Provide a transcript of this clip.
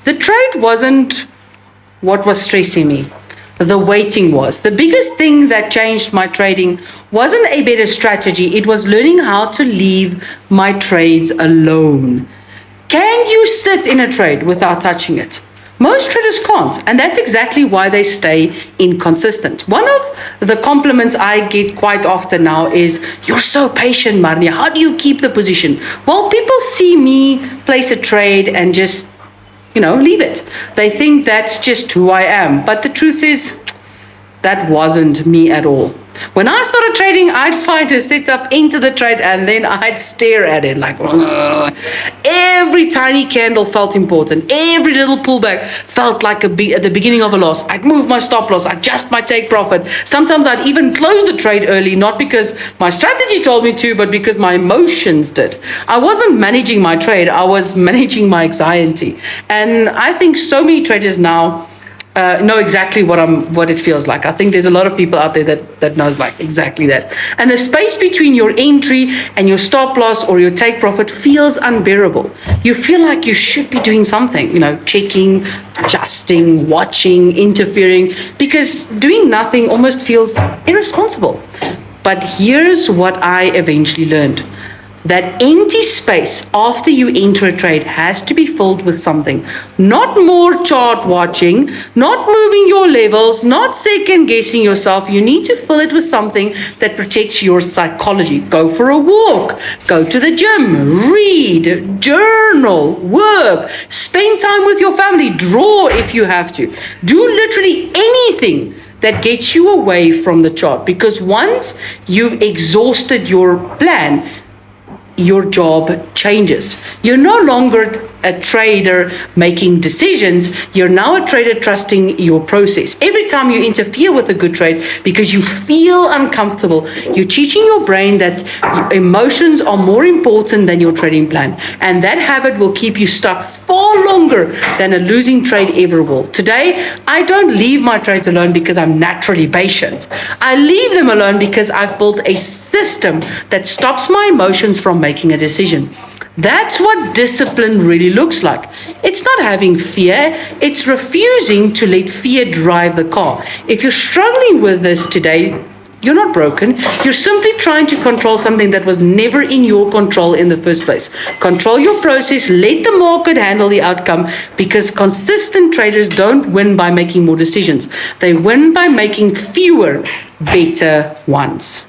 The trade wasn't what was stressing me. The waiting was. The biggest thing that changed my trading wasn't a better strategy, it was learning how to leave my trades alone. Can you sit in a trade without touching it? Most traders can't, and that's exactly why they stay inconsistent. One of the compliments I get quite often now is, "You're so patient, Marnie. How do you keep the position?" Well, people see me place a trade and just, leave it. They think that's just who I am. But the truth is, that wasn't me at all. When I started trading, I'd find a setup, enter the trade, and then I'd stare at it like, ugh. Every tiny candle felt important. Every little pullback felt like at the beginning of a loss. I'd move my stop loss, adjust my take profit. Sometimes I'd even close the trade early, not because my strategy told me to, but because my emotions did. I wasn't managing my trade, I was managing my anxiety. And I think so many traders now know exactly what it feels like. I think there's a lot of people out there that knows like exactly that. And the space between your entry and your stop loss or your take profit feels unbearable. You feel like you should be doing something, checking, adjusting, watching, interfering, because doing nothing almost feels irresponsible. But here's what I eventually learned. That empty space after you enter a trade has to be filled with something. Not more chart watching, not moving your levels, not second guessing yourself. You need to fill it with something that protects your psychology. Go for a walk, go to the gym, read, journal, work, spend time with your family, draw if you have to. Do literally anything that gets you away from the chart, because once you've exhausted your plan, your job changes. You're no longer a trader making decisions. You're now a trader trusting your process. Every time you interfere with a good trade because you feel uncomfortable, you're teaching your brain that emotions are more important than your trading plan. And that habit will keep you stuck far longer than a losing trade ever will. Today, I don't leave my trades alone because I'm naturally patient. I leave them alone because I've built a system that stops my emotions from making a decision. That's what discipline really looks like. It's not having fear, it's refusing to let fear drive the car. If you're struggling with this today, you're not broken. You're simply trying to control something that was never in your control in the first place. Control your process, let the market handle the outcome, because consistent traders don't win by making more decisions. They win by making fewer, better ones.